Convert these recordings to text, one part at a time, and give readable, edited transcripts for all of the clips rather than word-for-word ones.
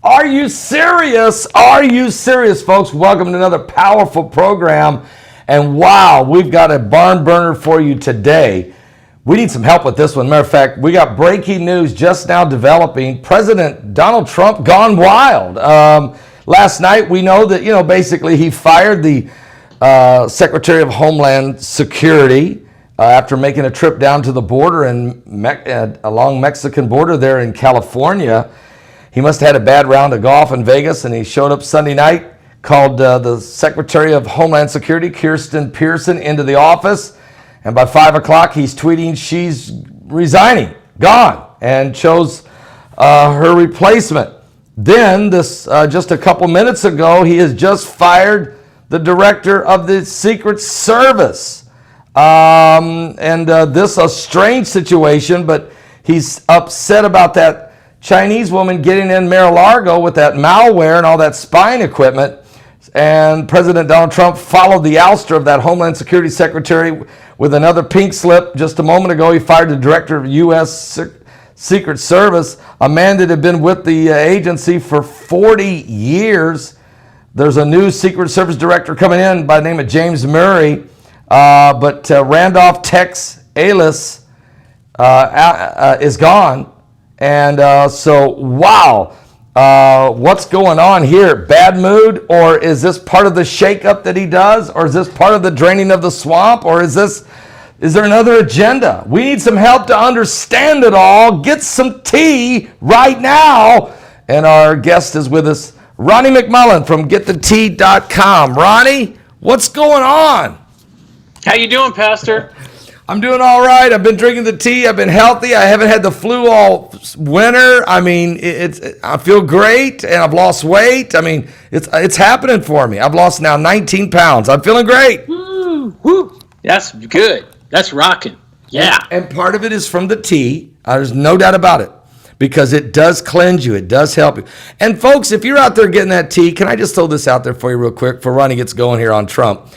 Are you serious? Are you serious, folks? Welcome to another powerful program. And wow, we've got a barn burner for you today. We need some help with this one. Matter of fact, we got breaking news just now developing. President Donald Trump gone wild. Last night, we know that, basically he fired the Secretary of Homeland Security after making a trip down to the border along Mexican border there in California. He must have had a bad round of golf in Vegas, and he showed up Sunday night, called the Secretary of Homeland Security, Kirsten Pearson, into the office. And by 5 o'clock, he's tweeting she's resigning, gone, and chose her replacement. Then, just a couple minutes ago, he has just fired the director of the Secret Service. This a strange situation, but he's upset about that Chinese woman getting in Mar-a-Lago with that malware and all that spying equipment. And President Donald Trump followed the ouster of that Homeland Security Secretary with another pink slip. Just a moment ago, he fired the director of U.S. Secret Service, a man that had been with the agency for 40 years. There's a new Secret Service director coming in by the name of James Murray. But Randolph Tex Alis is gone. And wow. What's going on here? Bad mood? Or is this part of the shakeup that he does? Or is this part of the draining of the swamp? Or is there another agenda? We need some help to understand it all. Get some tea right now. And our guest is with us, Ronnie McMullen from GetTheTea.com. Ronnie, what's going on? How you doing, Pastor? I'm doing all right. I've been drinking the tea. I've been healthy. I haven't had the flu all winter. I mean, I feel great, and I've lost weight. I mean, it's happening for me. I've lost now 19 pounds. I'm feeling great. Woo. That's good. That's rocking. Yeah. And part of it is from the tea. There's no doubt about it, because it does cleanse you. It does help you. And folks, if you're out there getting that tea, can I just throw this out there for you real quick before Ronnie gets going here on Trump?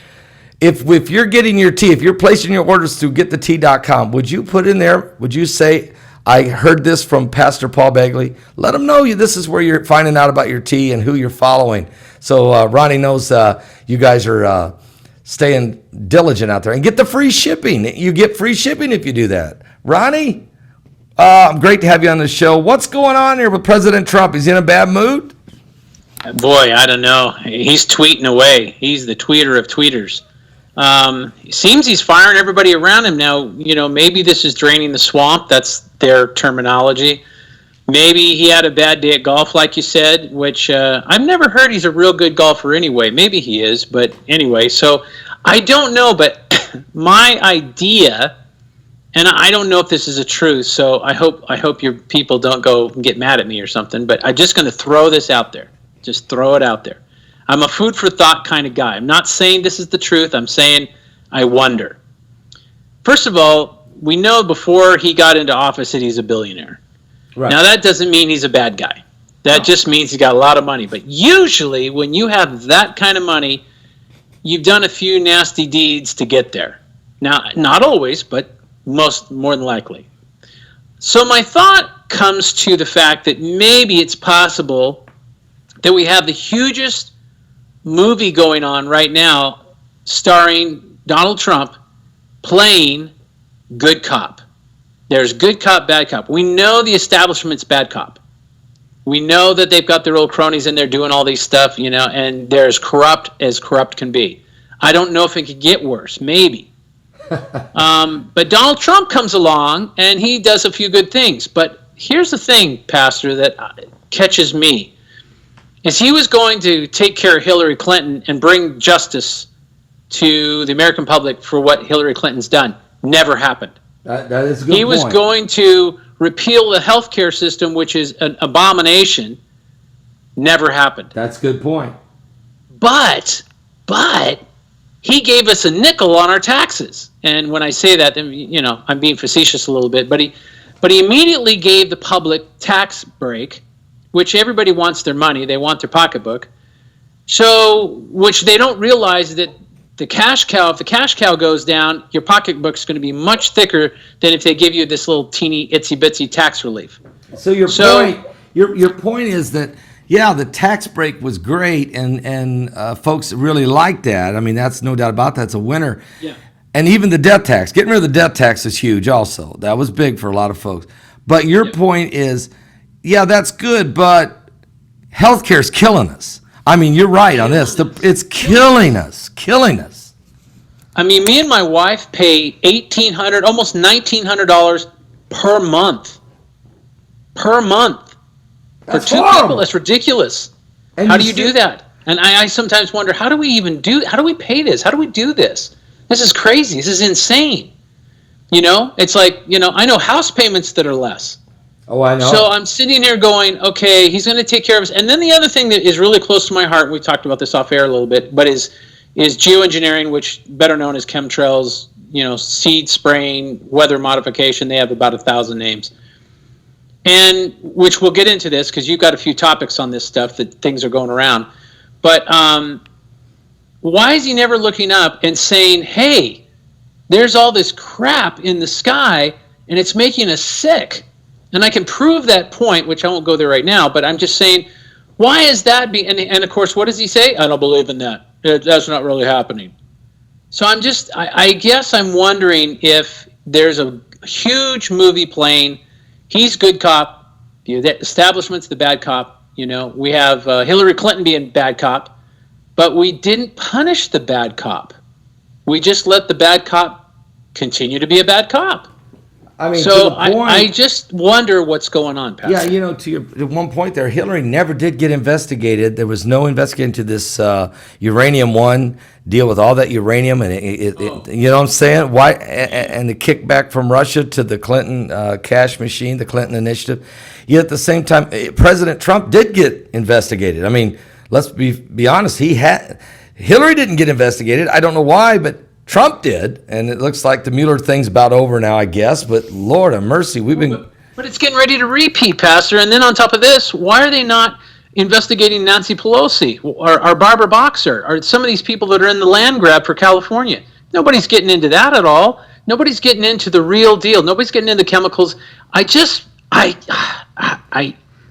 If you're getting your tea, if you're placing your orders through GetTheTea.com, would you put in there, would you say, I heard this from Pastor Paul Begley? Let them know this is where you're finding out about your tea and who you're following. So Ronnie knows you guys are staying diligent out there. And get the free shipping. You get free shipping if you do that. Ronnie, great to have you on the show. What's going on here with President Trump? Is he in a bad mood? Boy, I don't know. He's tweeting away. He's the tweeter of tweeters. It seems he's firing everybody around him now. Maybe this is draining the swamp. That's their terminology. Maybe he had a bad day at golf, like you said, which I've never heard he's a real good golfer anyway. Maybe he is, but anyway. So I don't know, but my idea, and I don't know if this is a truth, so I hope your people don't go and get mad at me or something, but I'm just going to throw this out there. Just throw it out there. I'm a food for thought kind of guy. I'm not saying this is the truth. I'm saying I wonder. First of all, we know before he got into office that he's a billionaire. Right. Now, that doesn't mean he's a bad guy. That just means he's got a lot of money. But usually, when you have that kind of money, you've done a few nasty deeds to get there. Now, not always, but more than likely. So my thought comes to the fact that maybe it's possible that we have the hugest movie going on right now starring Donald Trump playing good cop. There's good cop, bad cop. We know the establishment's bad cop. We know that they've got their old cronies in there doing all these stuff, and they're as corrupt can be. I don't know if it could get worse, maybe. But Donald Trump comes along and he does a few good things. But here's the thing, Pastor, that catches me. Is he was going to take care of Hillary Clinton and bring justice to the American public for what Hillary Clinton's done. Never happened. That is a good point. He was going to repeal the healthcare system, which is an abomination. Never happened. That's a good point. But he gave us a nickel on our taxes. And when I say that, then, I'm being facetious a little bit. But he immediately gave the public tax break, which everybody wants their money. They want their pocketbook. So, which they don't realize that if the cash cow goes down, your pocketbook's going to be much thicker than if they give you this little teeny itsy bitsy tax relief. So your point is that Yeah, the tax break was great, and folks really liked that. I mean, that's no doubt about that. It's a winner. Yeah. And even the death tax, getting rid of the death tax is huge also. That was big for a lot of folks. But your point is, yeah, that's good, but healthcare's killing us. I mean, you're right on this. It's killing us. I mean, me and my wife pay $1,800, almost $1,900 per month. Per month. That's for two horrible. people, that's ridiculous. And How do you do that? And I sometimes wonder, how do we pay this? How do we do this? This is crazy. This is insane. It's like, I know house payments that are less. Oh, I know. So I'm sitting here going, okay, he's going to take care of us. And then the other thing that is really close to my heart, we talked about this off air a little bit, but is geoengineering, which better known as chemtrails, seed spraying, weather modification. They have about 1,000 names. And which we'll get into this because you've got a few topics on this stuff that things are going around. But why is he never looking up and saying, hey, there's all this crap in the sky and it's making us sick? And I can prove that point, which I won't go there right now, but I'm just saying, why is that being, and of course, what does he say? I don't believe in that. That's not really happening. So I guess I'm wondering if there's a huge movie playing. He's good cop. The establishment's the bad cop. We have Hillary Clinton being bad cop, but we didn't punish the bad cop. We just let the bad cop continue to be a bad cop. I mean, so to the point, I just wonder what's going on, Pastor. Yeah, to one point there, Hillary never did get investigated. There was no investigation into this uranium one deal with all that uranium, and it you know what I'm saying? Why? And the kickback from Russia to the Clinton cash machine, the Clinton initiative. Yet at the same time, President Trump did get investigated. I mean, let's be honest. Hillary didn't get investigated. I don't know why, but Trump did, and it looks like the Mueller thing's about over now, I guess. But Lord have mercy, we've been. But it's getting ready to repeat, Pastor. And then on top of this, why are they not investigating Nancy Pelosi or Barbara Boxer or some of these people that are in the land grab for California? Nobody's getting into that at all. Nobody's getting into the real deal. Nobody's getting into the chemicals.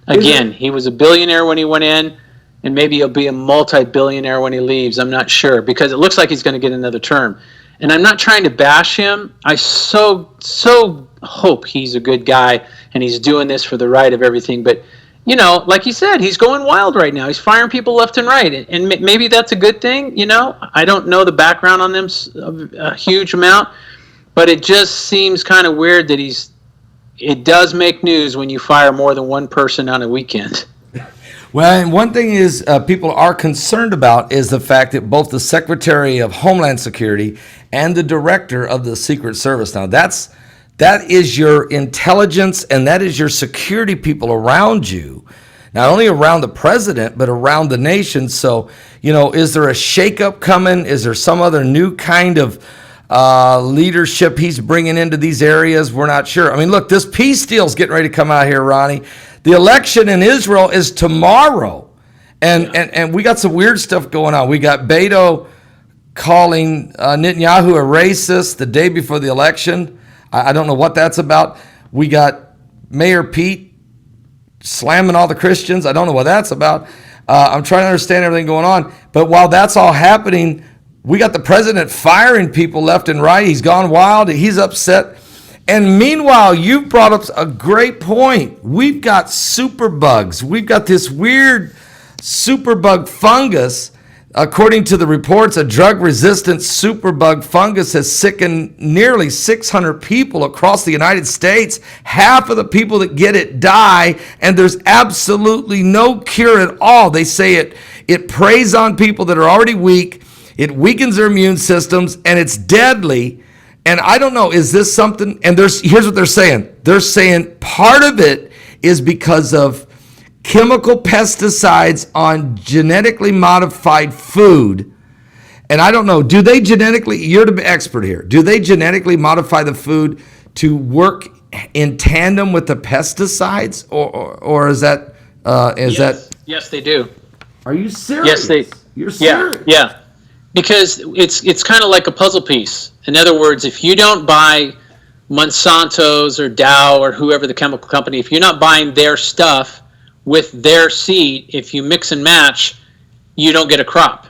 Again, he was a billionaire when he went in. And maybe he'll be a multi-billionaire when he leaves. I'm not sure because it looks like he's going to get another term. And I'm not trying to bash him. I so hope he's a good guy and he's doing this for the right of everything. But, like he said, he's going wild right now. He's firing people left and right. And maybe that's a good thing. I don't know the background on them a huge amount. But it just seems kind of weird that it does make news when you fire more than one person on a weekend. Well, and one thing is people are concerned about is the fact that both the Secretary of Homeland Security and the Director of the Secret Service, now that is your intelligence and that is your security people around you, not only around the president, but around the nation. So, is there a shakeup coming? Is there some other new kind of leadership he's bringing into these areas? We're not sure. I mean, look, this peace deal is getting ready to come out here, Ronnie. The election in Israel is tomorrow, and we got some weird stuff going on. We got Beto calling Netanyahu a racist the day before the election. I don't know what that's about. We got Mayor Pete slamming all the Christians. I don't know what that's about. I'm trying to understand everything going on. But while that's all happening, we got the president firing people left and right. He's gone wild. He's upset. And meanwhile, you brought up a great point. We've got superbugs. We've got this weird superbug fungus. According to the reports, a drug-resistant superbug fungus has sickened nearly 600 people across the United States. Half of the people that get it die, and there's absolutely no cure at all. They say it preys on people that are already weak. It weakens their immune systems, and it's deadly. And I don't know, is this something, and here's what they're saying. They're saying part of it is because of chemical pesticides on genetically modified food. And I don't know, do they genetically, you're the expert here, do they genetically modify the food to work in tandem with the pesticides? Or is that, Yes, they do. Are you serious? You're serious? Yeah. Because it's kind of like a puzzle piece. In other words, if you don't buy Monsanto's or Dow or whoever the chemical company, if you're not buying their stuff, with their seed, if you mix and match, you don't get a crop.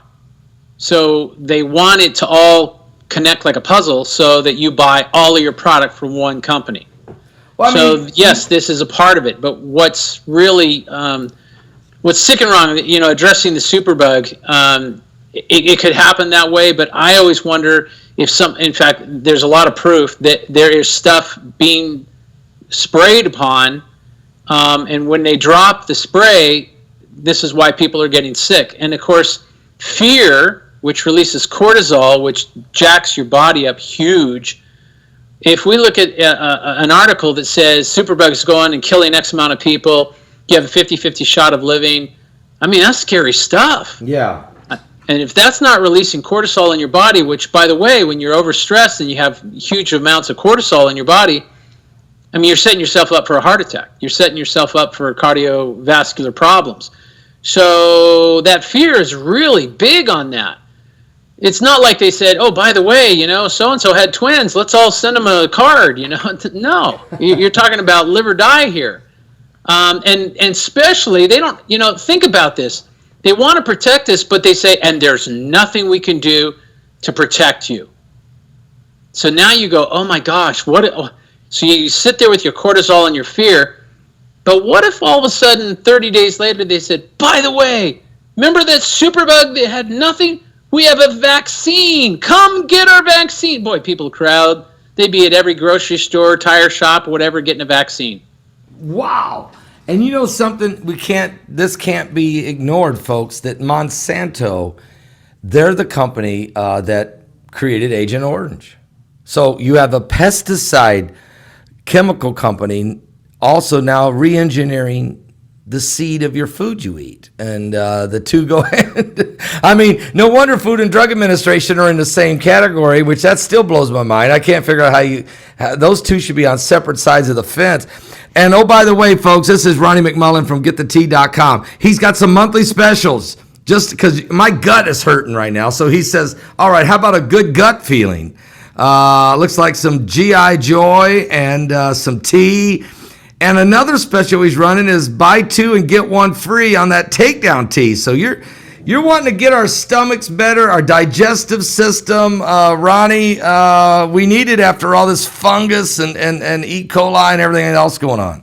So they want it to all connect like a puzzle so that you buy all of your product from one company. Well, yes, this is a part of it, but what's really what's sick and wrong, addressing the superbug, it could happen that way, but I always wonder if in fact, there's a lot of proof that there is stuff being sprayed upon, and when they drop the spray, this is why people are getting sick. And of course, fear, which releases cortisol, which jacks your body up huge. If we look at an article that says superbugs go on and killing X amount of people, you have a 50-50 shot of living, that's scary stuff. Yeah. And if that's not releasing cortisol in your body, which, by the way, when you're overstressed and you have huge amounts of cortisol in your body, you're setting yourself up for a heart attack. You're setting yourself up for cardiovascular problems. So that fear is really big on that. It's not like they said, oh, by the way, so-and-so had twins. Let's all send them a card, No, you're talking about live or die here. And especially, they don't, think about this. They want to protect us, but they say, and there's nothing we can do to protect you. So now you go, oh my gosh, so you sit there with your cortisol and your fear, but what if all of a sudden 30 days later they said, by the way, remember that superbug that had nothing? We have a vaccine. Come get our vaccine. Boy, people crowd. They'd be at every grocery store, tire shop, whatever, getting a vaccine. Wow. And something, this can't be ignored, folks, that Monsanto, they're the company that created Agent Orange. So you have a pesticide chemical company also now re-engineering the seed of your food you eat. And the two go hand. No wonder Food and Drug Administration are in the same category, which that still blows my mind. I can't figure out how those two should be on separate sides of the fence. And oh, by the way, folks, this is Ronnie McMullen from GetTheTea.com. He's got some monthly specials just because my gut is hurting right now. So he says, all right, how about a good gut feeling? Looks like some GI Joy and some tea. And another special he's running is buy two and get one free on that takedown tea. So you're wanting to get our stomachs better, our digestive system, Ronnie. We need it after all this fungus and E. coli and everything else going on.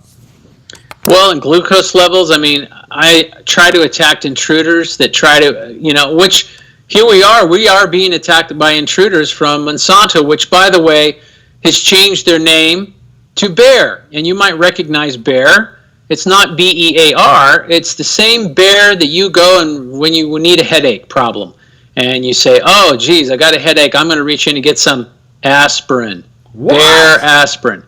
Well, and glucose levels, I try to attack intruders that try to, which here we are being attacked by intruders from Monsanto, which, by the way, has changed their name to Bayer. And you might recognize Bayer. It's not B-E-A-R. It's the same Bayer that you go and when you need a headache problem. And you say, oh, geez, I got a headache. I'm going to reach in and get some aspirin. What? Bayer aspirin.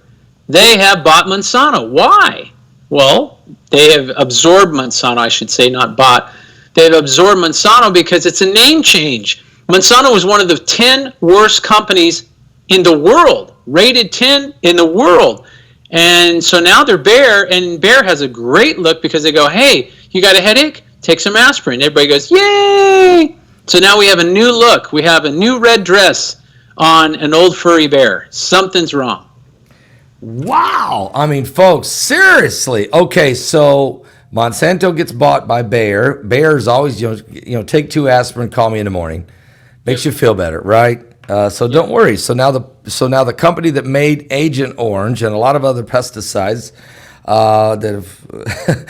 They have bought Monsanto. Why? Well, they have absorbed Monsanto, I should say, not bought. They've absorbed Monsanto because it's a name change. Monsanto was one of the 10 worst companies in the world, rated 10 in the world. And so now they're Bayer, and Bayer has a great look because they go, hey, you got a headache? Take some aspirin. Everybody goes, yay! So now we have a new look. We have a new red dress on an old furry bear. Something's wrong. Wow. Folks, seriously. Okay, so Monsanto gets bought by Bayer. Bayer's always, take two aspirin, call me in the morning. Makes you feel better, right? So don't worry. So now the company that made Agent Orange and a lot of other pesticides that have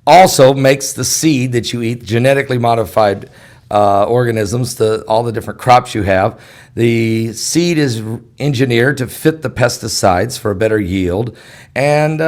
also makes the seed that you eat, genetically modified organisms, all the different crops you have. The seed is engineered to fit the pesticides for a better yield, and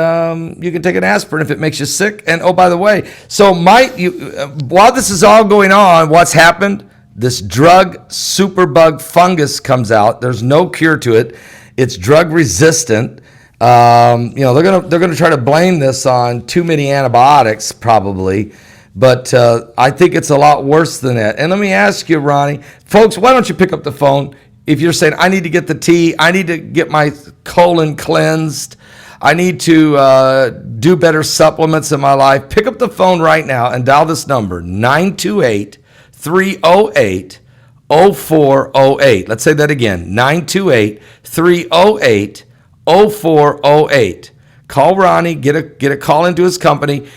you can take an aspirin if it makes you sick. And oh, by the way, so while this is all going on, what's happened? This drug superbug fungus comes out. There's no cure to it. It's drug resistant. They're gonna try to blame this on too many antibiotics probably, but I think it's a lot worse than that. And let me ask you, Ronnie, folks, why don't you pick up the phone if you're saying I need to get the tea, I need to get my colon cleansed, I need to do better supplements in my life. Pick up the phone right now and dial this number 928-308-0408. Let's say that again, 928-308-0408. Call Ronnie, get a call into his company.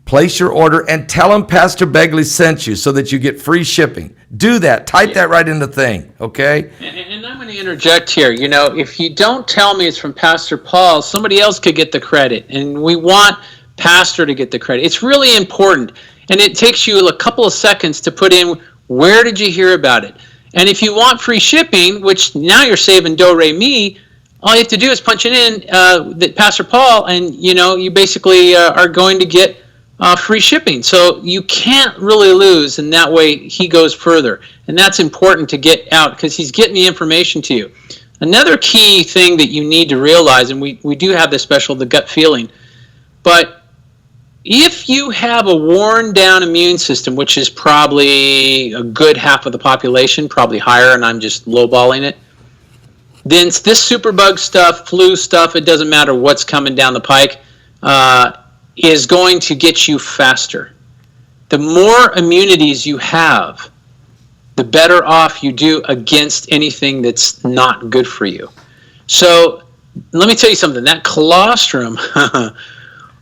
place your order, and tell them Pastor Begley sent you so that you get free shipping. Do that. Type that right in the thing, okay? And I'm going to interject here. You know, if you don't tell me it's from Pastor Paul, somebody else could get the credit. And we want Pastor to get the credit. It's really important. And it takes you a couple of seconds to put in, where did you hear about it? And if you want free shipping, which now you're saving do-re-mi, all you have to do is punch it in, that Pastor Paul, and, you know, you basically are going to get free shipping. So you can't really lose, and that way he goes further. And that's important to get out because he's getting the information to you. Another key thing that you need to realize, and we do have this special, the gut feeling, but if you have a worn down immune system, which is probably a good half of the population, probably higher, and I'm just lowballing it, then this superbug stuff, flu stuff, it doesn't matter what's coming down the pike, is going to get you faster. The more immunities you have, the better off you do against anything that's not good for you. So let me tell you something. That colostrum,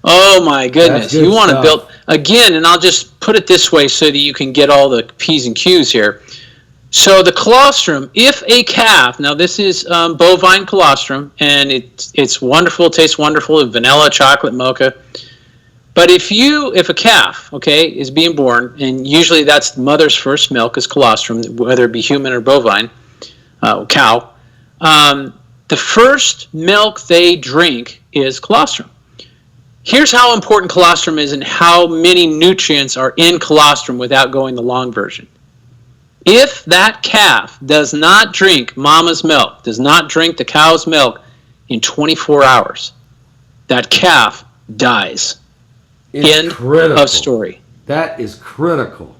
oh my goodness. You want to build, again, and I'll just put it this way so that you can get all the P's and Q's here. So the colostrum, if a calf, now this is bovine colostrum, and it's wonderful, tastes wonderful, vanilla, chocolate, mocha. But if a calf, okay, is being born, and usually that's the mother's first milk is colostrum, whether it be human or bovine, cow, the first milk they drink is colostrum. Here's how important colostrum is and how many nutrients are in colostrum without going the long version. If that calf does not drink mama's milk, does not drink the cow's milk in 24 hours, that calf dies. End of story. That is critical.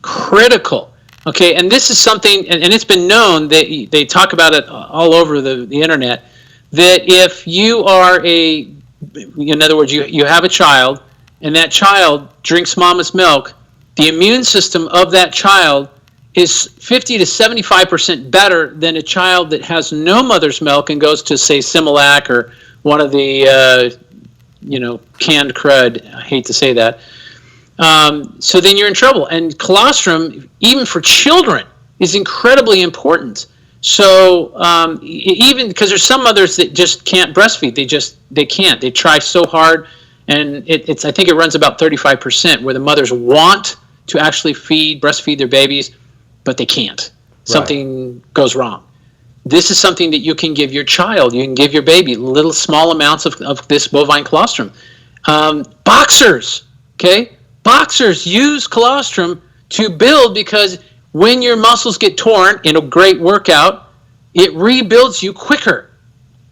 Critical. Okay, and this is something, and it's been known, that they talk about it all over the internet, that if you are in other words, you have a child, and that child drinks mama's milk, the immune system of that child is 50 to 75% better than a child that has no mother's milk and goes to, say, Similac or one of the canned crud. I hate to say that. So then you're in trouble. And colostrum, even for children, is incredibly important. So even because there's some mothers that just can't breastfeed. They can't. They try so hard, and I think it runs about 35% where the mothers want to actually breastfeed their babies, but they can't. Right. Something goes wrong. This is something that you can give your child. You can give your baby little small amounts of this bovine colostrum. Boxers, okay? Boxers use colostrum to build because when your muscles get torn in a great workout, it rebuilds you quicker.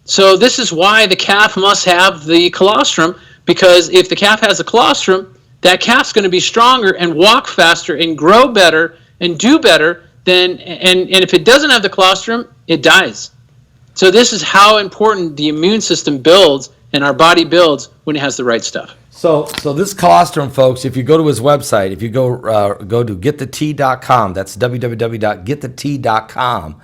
So this is why the calf must have the colostrum, because if the calf has the colostrum, that calf's going to be stronger and walk faster and grow better and do better than, and if it doesn't have the colostrum, it dies. So this is how important the immune system builds and our body builds when it has the right stuff. So this colostrum, folks, if you go to his website, if you go to getthetea.com, that's www.getthetea.com,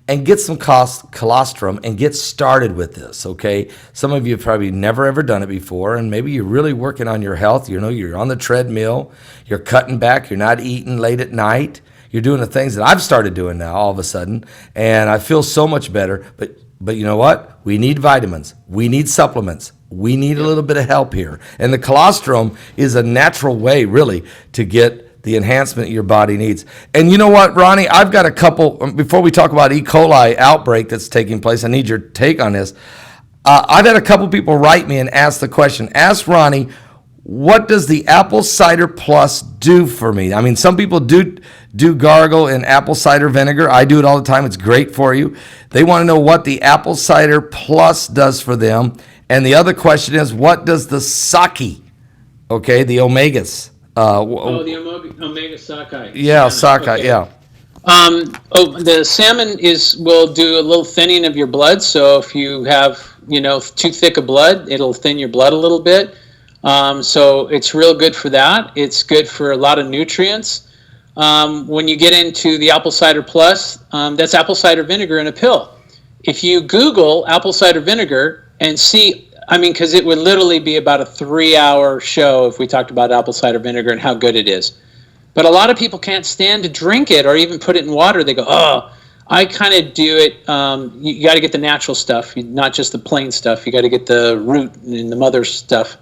and get some colostrum and get started with this, okay? Some of you have probably never ever done it before, and maybe you're really working on your health. You know, you're on the treadmill, you're cutting back, you're not eating late at night, you're doing the things that I've started doing now all of a sudden, and I feel so much better. But you know what? We need vitamins. We need supplements. We need a little bit of help here. And the colostrum is a natural way, really, to get the enhancement your body needs. And you know what, Ronnie? I've got a couple, before we talk about E. coli outbreak that's taking place, I need your take on this. I've had a couple people write me and ask the question, ask Ronnie, what does the apple cider plus do for me? I mean, some people do gargle in apple cider vinegar. I do it all the time. It's great for you. They want to know what the apple cider plus does for them. And the other question is, what does the sake, okay, the omegas? The omega sake. Yeah, sake, okay. Yeah. The salmon will do a little thinning of your blood. So if you have, too thick of blood, it'll thin your blood a little bit. So it's real good for that. It's good for a lot of nutrients. When you get into the apple cider plus, that's apple cider vinegar in a pill. If you Google apple cider vinegar and see I mean, because it would literally be about a 3-hour show if we talked about apple cider vinegar and how good it is. But a lot of people can't stand to drink it or even put it in water. They go, oh, I kind of do it. You got to get the natural stuff, not just the plain stuff. You got to get the root and the mother stuff.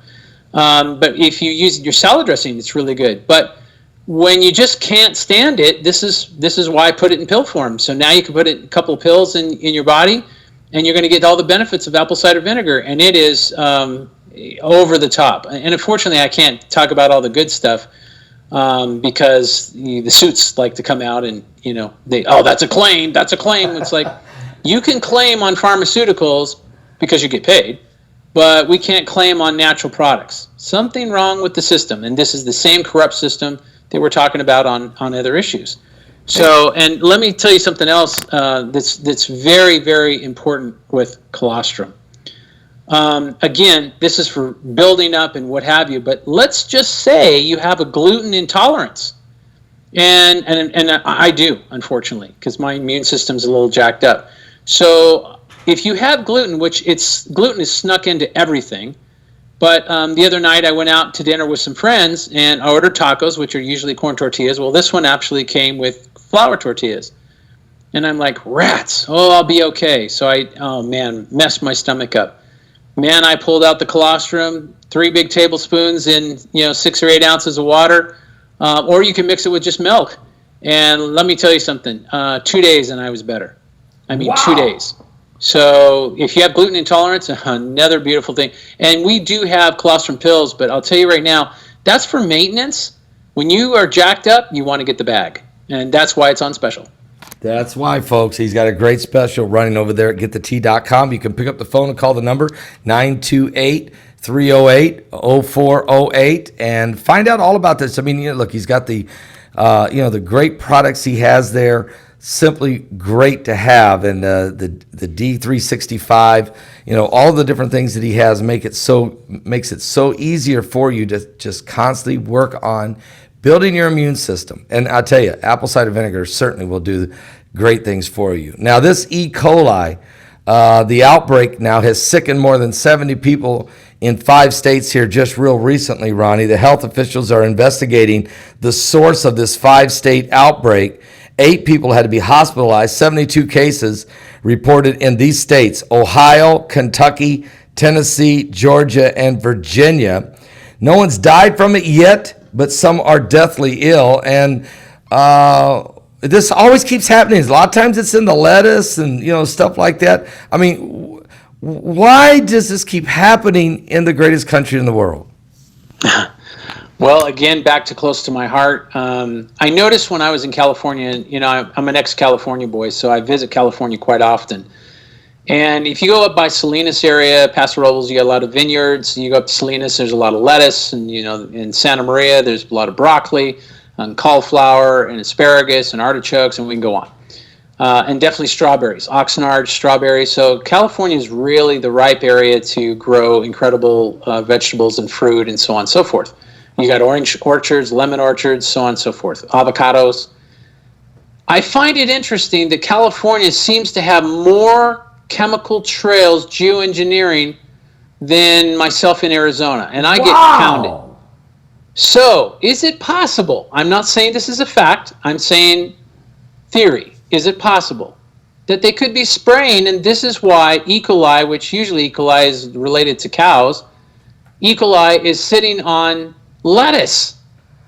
But if you use your salad dressing, it's really good. But when you just can't stand it, this is why I put it in pill form. So now you can put it a couple of pills in your body, and you're going to get all the benefits of apple cider vinegar. And it is over the top. And unfortunately, I can't talk about all the good stuff because the suits like to come out and, that's a claim. It's like, you can claim on pharmaceuticals because you get paid, but we can't claim on natural products. Something wrong with the system. And this is the same corrupt system that we're talking about on other issues. So, and let me tell you something else that's very, very important with colostrum. Again, this is for building up and what have you, but let's just say you have a gluten intolerance. And I do, unfortunately, because my immune system's a little jacked up. So if you have gluten, gluten is snuck into everything. But the other night I went out to dinner with some friends and I ordered tacos, which are usually corn tortillas. Well, this one actually came with flour tortillas. And I'm like, rats, I'll be okay. So messed my stomach up. Man, I pulled out the colostrum, 3 big tablespoons in 6 or 8 ounces of water, or you can mix it with just milk. And let me tell you something, 2 days and I was better. I mean, wow. 2 days. So if you have gluten intolerance, another beautiful thing. And we do have colostrum pills, but I'll tell you right now, that's for maintenance. When you are jacked up, you want to get the bag. And that's why it's on special. That's why, folks. He's got a great special running over there at getthetea.com. You can pick up the phone and call the number 928-308-0408 and find out all about this. I mean, look, he's got the great products he has there. Simply great to have, and the D365, all the different things that he has makes it so easier for you to just constantly work on building your immune system. And I'll tell you, apple cider vinegar certainly will do great things for you. Now, this E. coli, the outbreak now has sickened more than 70 people in 5 states here just real recently, Ronnie. The health officials are investigating the source of this 5-state outbreak. 8 people had to be hospitalized, 72 cases reported in these states: Ohio, Kentucky, Tennessee, Georgia, and Virginia. No one's died from it yet, but some are deathly ill. And this always keeps happening. A lot of times it's in the lettuce and, stuff like that. I mean, why does this keep happening in the greatest country in the world? Well, again, back to close to my heart. I noticed when I was in California, I'm an ex-California boy, so I visit California quite often. And if you go up by Salinas area, Paso Robles, you got a lot of vineyards. You go up to Salinas, there's a lot of lettuce. And, in Santa Maria, there's a lot of broccoli and cauliflower and asparagus and artichokes, and we can go on. And definitely strawberries, Oxnard strawberries. So California is really the ripe area to grow incredible vegetables and fruit and so on and so forth. You got orange orchards, lemon orchards, so on and so forth, avocados. I find it interesting that California seems to have more chemical trails, geoengineering, than myself in Arizona, and I get pounded. So, is it possible? I'm not saying this is a fact. I'm saying theory. Is it possible that they could be spraying, and this is why E. coli, which usually E. coli is related to cows, E. coli is sitting on lettuce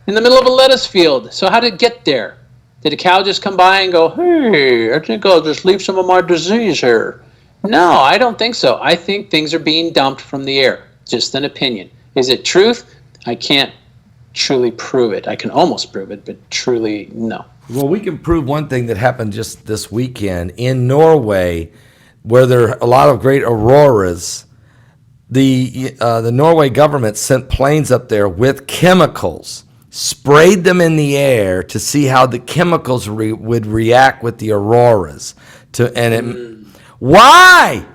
in the middle of a lettuce field. So how did it get there? Did a cow just come by and go, hey, I think I'll just leave some of my disease here? No, I don't think so. I think things are being dumped from the air. Just an opinion. Is it truth? I can't truly prove it. I can almost prove it, but truly, no. Well, we can prove one thing that happened just this weekend in Norway, where there are a lot of great auroras. The Norway government sent planes up there with chemicals, sprayed them in the air to see how the chemicals would react with the auroras. Why?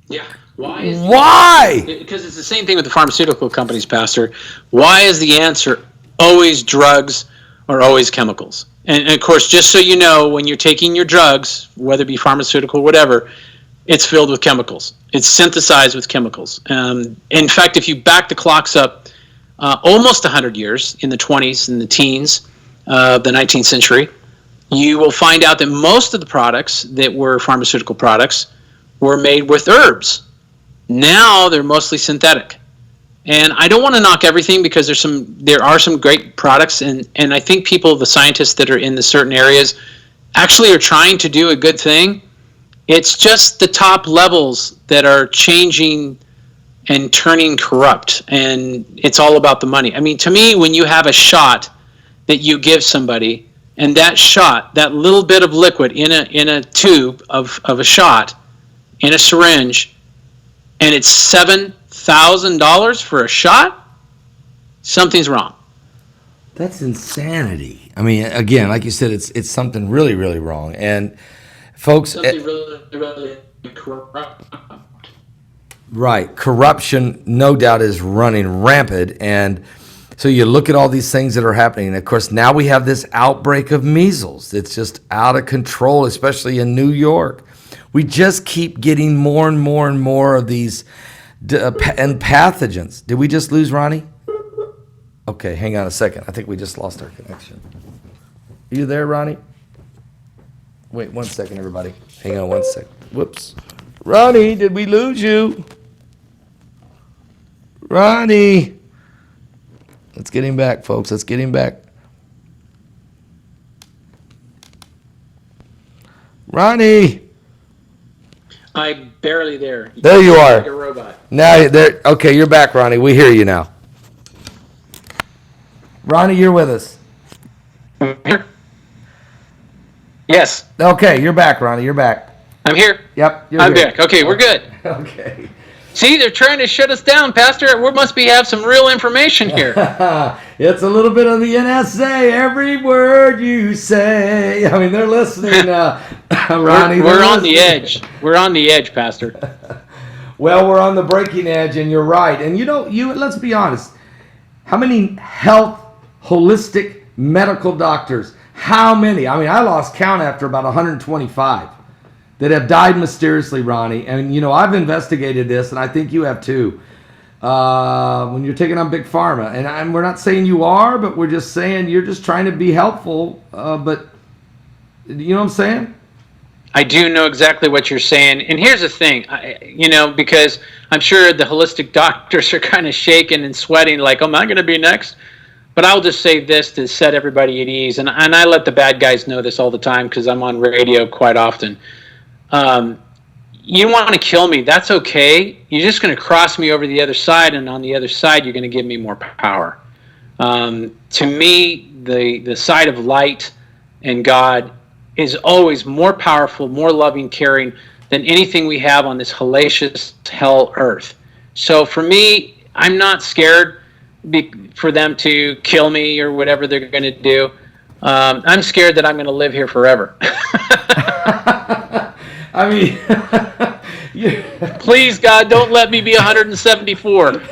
Yeah. Why? Because it's the same thing with the pharmaceutical companies, Pastor. Why is the answer always drugs or always chemicals? And of course, just so you know, when you're taking your drugs, whether it be pharmaceutical or whatever, it's filled with chemicals. It's synthesized with chemicals. In fact, if you back the clocks up almost 100 years in the 20s and the teens of the 19th century, you will find out that most of the products that were pharmaceutical products were made with herbs. Now they're mostly synthetic. And I don't want to knock everything, because there are some great products, and I think the scientists that are in the certain areas actually are trying to do a good thing. It's just the top levels that are changing and turning corrupt, and it's all about the money. I mean, to me, when you have a shot that you give somebody, and that shot, that little bit of liquid in a tube of a shot, in a syringe, and it's $7,000 for a shot, something's wrong. That's insanity. I mean, again, like you said, it's something really, really wrong. And folks, Something really corrupt. Right. Corruption, no doubt, is running rampant. And so you look at all these things that are happening. And of course, now we have this outbreak of measles. It's just out of control, especially in New York. We just keep getting more and more and more of these and pathogens. Did we just lose Ronnie? Okay, hang on a second. I think we just lost our connection. Are you there, Ronnie? Wait 1 second, everybody. Hang on 1 second. Whoops. Ronnie, did we lose you? Ronnie. Let's get him back, folks. Let's get him back. Ronnie. I'm barely there. There you are. Like a robot. Now, there. Okay, you're back, Ronnie. We hear you now. Ronnie, you're with us. Here? Yes. Okay, you're back, Ronnie. You're back. I'm here. Yep, you're I'm here. back. Okay, we're good. Okay. See, they're trying to shut us down, Pastor. We must have some real information here. It's a little bit of the NSA. Every word you say. I mean, they're listening, Ronnie. We're on the edge. We're on the edge, Pastor. Well, we're on the breaking edge, and you're right. And let's be honest. How many health, holistic medical doctors? How many? I mean, I lost count after about 125 that have died mysteriously, Ronnie. And, I've investigated this, and I think you have too. When you're taking on Big Pharma. And we're not saying you are, but we're just saying you're just trying to be helpful. But you know what I'm saying? I do know exactly what you're saying. And here's the thing, because I'm sure the holistic doctors are kind of shaking and sweating like, am I going to be next? But I'll just say this to set everybody at ease. And I let the bad guys know this all the time because I'm on radio quite often. You want to kill me, that's okay. You're just going to cross me over the other side, and on the other side, you're going to give me more power. To me, the side of light and God is always more powerful, more loving, caring than anything we have on this hellacious hell earth. So for me, I'm not scared for them to kill me or whatever they're going to do. I'm scared that I'm going to live here forever. I mean, please, God, don't let me be 174.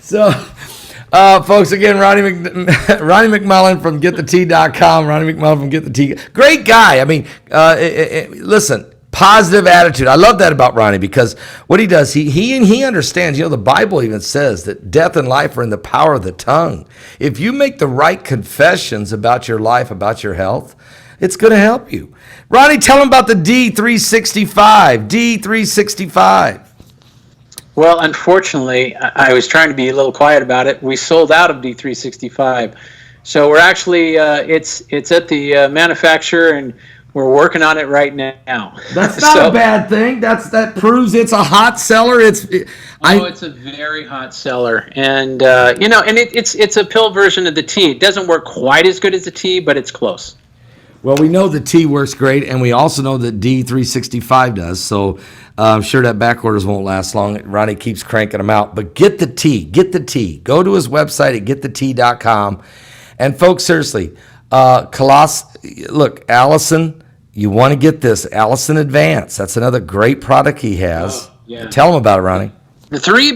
So, folks, again, Ronnie McMullen from GetTheT.com. Ronnie McMullen from Get the Tea. Great guy. I mean, listen, positive attitude. I love that about Ronnie because what he does, he understands. The Bible even says that death and life are in the power of the tongue. If you make the right confessions about your life, about your health, it's going to help you. Ronnie, tell them about the D365. D365. Well, unfortunately, I was trying to be a little quiet about it. We sold out of D365. So we're actually, it's at the manufacturer, and we're working on it right now. That's not a bad thing. That proves it's a hot seller. It's a very hot seller. And, it's a pill version of the tea. It doesn't work quite as good as the tea, but it's close. Well, we know the tea works great, and we also know that D365 does, so I'm sure that back orders won't last long. Ronnie keeps cranking them out. But get the tea. Get the tea. Go to his website at GetTheT.com. And, folks, seriously, look, Allison, you want to get this. Allison Advance. That's another great product he has. Oh, yeah. Tell them about it, Ronnie. The three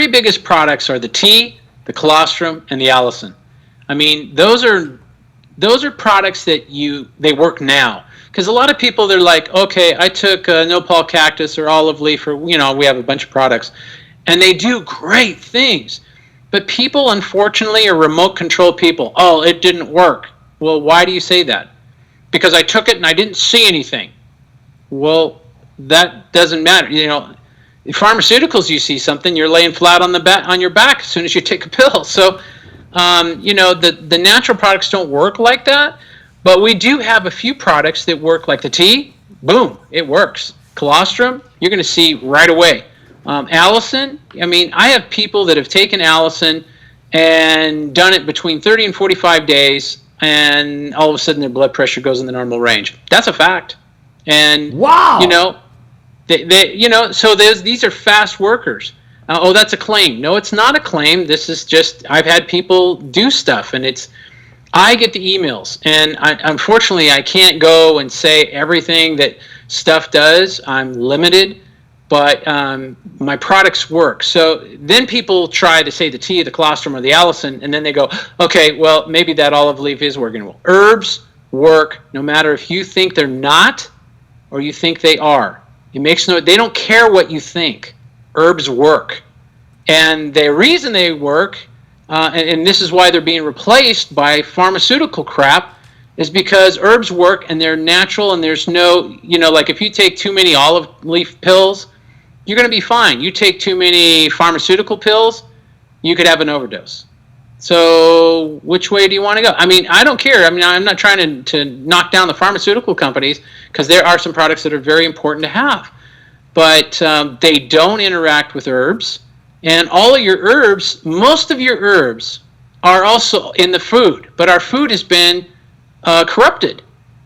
biggest products are the tea, the colostrum, and the Allison. I mean, those are products that they work now. because a lot of people, they're like, okay, I took nopal cactus or olive leaf, or we have a bunch of products, and they do great things. But people, unfortunately, are remote control people. Oh, it didn't work. Well, why do you say that? Because I took it and I didn't see anything. Well, that doesn't matter. In pharmaceuticals, you see something, you're laying flat on your back as soon as you take a pill. So, the natural products don't work like that. But we do have a few products that work, like the tea. Boom, it works. Colostrum, you're going to see right away. Allison, I have people that have taken Allison and done it between 30 and 45 days, and all of a sudden their blood pressure goes in the normal range. That's a fact. And wow, so these are fast workers. That's a claim. No, it's not a claim. This is just, I've had people do stuff, and I get the emails, and unfortunately I can't go and say everything that stuff does. I'm limited. But my products work. So then people try to say the tea, the colostrum, or the Allison, and then they go, okay, well, maybe that olive leaf is working. Well, herbs work no matter if you think they're not or you think they are. They don't care what you think. Herbs work. And the reason they work, and this is why they're being replaced by pharmaceutical crap, is because herbs work and they're natural, and there's no, like if you take too many olive leaf pills, you're going to be fine. You take too many pharmaceutical pills, you could have an overdose. So which way do you want to go? I don't care. I'm not trying to knock down the pharmaceutical companies, because there are some products that are very important to have. But they don't interact with herbs. And all of your herbs, most of your herbs are also in the food. But our food has been corrupted.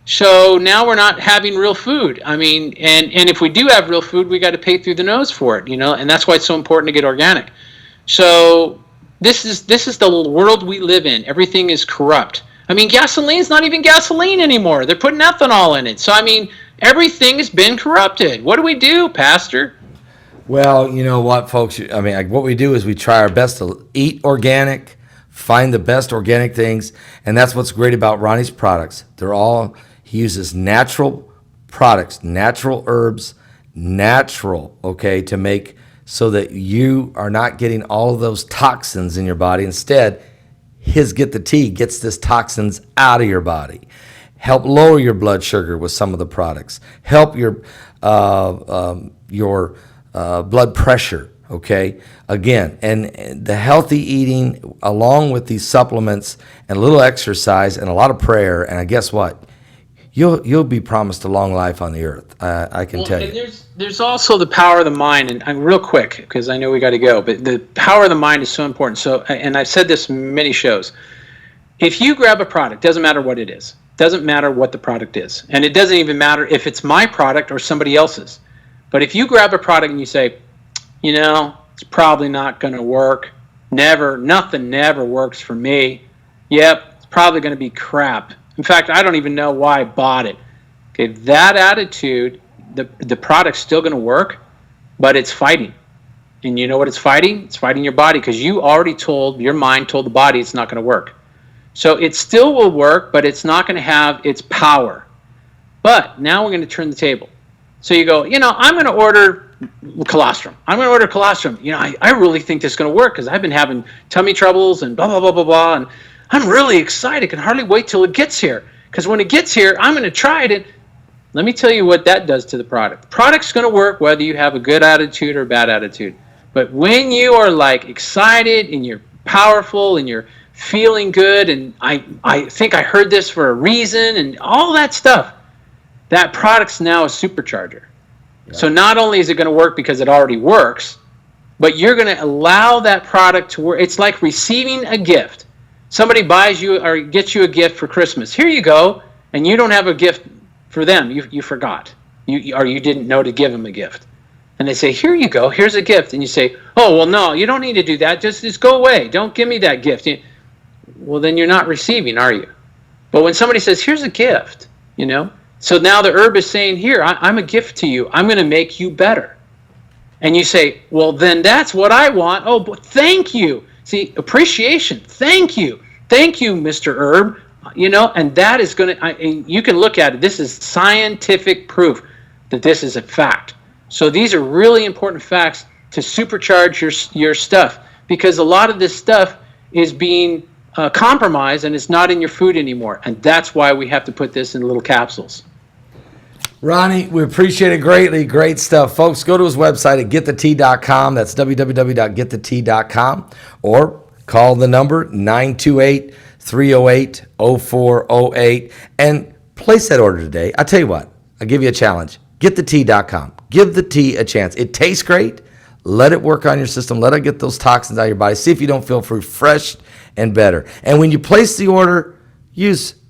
So now we're not having real food. And if we do have real food, we got to pay through the nose for it, and that's why it's so important to get organic. So this is the world we live in. Everything is corrupt. Gasoline's not even gasoline anymore. They're putting ethanol in it. So everything has been corrupted. What do we do, Pastor? Well, you know what, folks? What we do is we try our best to eat organic, find the best organic things, and that's what's great about Ronnie's products. He uses natural products, natural herbs, to make so that you are not getting all of those toxins in your body. Instead, his Get the Tea gets this toxins out of your body. Help lower your blood sugar with some of the products. Help your blood pressure. Okay, again, and the healthy eating along with these supplements and a little exercise and a lot of prayer, and guess what? You'll be promised a long life on the earth. I can tell you. There's also the power of the mind, and I'm real quick because I know we got to go. But the power of the mind is so important. So, and I've said this in many shows. If you grab a product, doesn't matter what it is, doesn't matter what the product is, and it doesn't even matter if it's my product or somebody else's. But if you grab a product and you say, it's probably not going to work. Nothing never works for me. Yep, it's probably going to be crap. In fact, I don't even know why I bought it. Okay, that attitude, the product's still going to work, but it's fighting. And you know what it's fighting? It's fighting your body, because your mind told the body it's not going to work. So it still will work, but it's not going to have its power. But now we're going to turn the table. So you go, I'm going to order colostrum. I'm going to order colostrum. I really think this is going to work, because I've been having tummy troubles and blah, blah, blah, blah, blah. And I'm really excited. Can hardly wait till it gets here, because when it gets here, I'm going to try it. And let me tell you what that does to the product. The product's going to work whether you have a good attitude or a bad attitude. But when you are excited and you're powerful and you're feeling good, and I think I heard this for a reason and all that stuff, that product's now a supercharger. Yeah. So not only is it going to work because it already works, but you're going to allow that product to work. It's like receiving a gift. Somebody buys you or gets you a gift for Christmas. Here you go, and you don't have a gift for them. You forgot. You didn't know to give them a gift. And they say, here you go, here's a gift. And you say, oh, well, no, you don't need to do that. Just go away. Don't give me that gift. Well, then you're not receiving, are you? But when somebody says, here's a gift, so now the herb is saying, here, I'm a gift to you. I'm going to make you better. And you say, well, then that's what I want. Oh, but thank you. See, appreciation. Thank you. Thank you, Mr. Herb. and that is going to, you can look at it. This is scientific proof that this is a fact. So these are really important facts to supercharge your stuff, because a lot of this stuff is being compromised and it's not in your food anymore. And that's why we have to put this in little capsules. Ronnie, we appreciate it greatly. Great stuff. Folks, go to his website at getthetea.com. That's www.getthetea.com. Or call the number 928-308-0408 and place that order today. I'll tell you what, I'll give you a challenge. Getthetea.com. Give the tea a chance. It tastes great. Let it work on your system. Let it get those toxins out of your body. See if you don't feel refreshed and better. And when you place the order,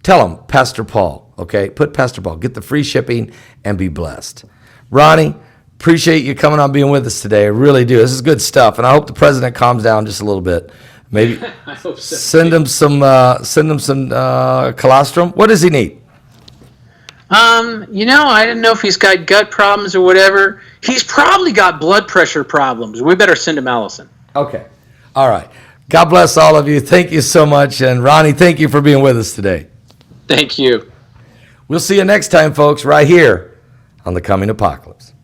tell them Pastor Paul. Okay, put Pastor Paul. Get the free shipping and be blessed. Ronnie, appreciate you coming on, being with us today. I really do. This is good stuff, and I hope the president calms down just a little bit. Maybe I hope so. Send him some colostrum. What does he need? I didn't know if he's got gut problems or whatever. He's probably got blood pressure problems. We better send him Allison. Okay. All right. God bless all of you. Thank you so much. And Ronnie, thank you for being with us today. Thank you. We'll see you next time, folks, right here on The Coming Apocalypse.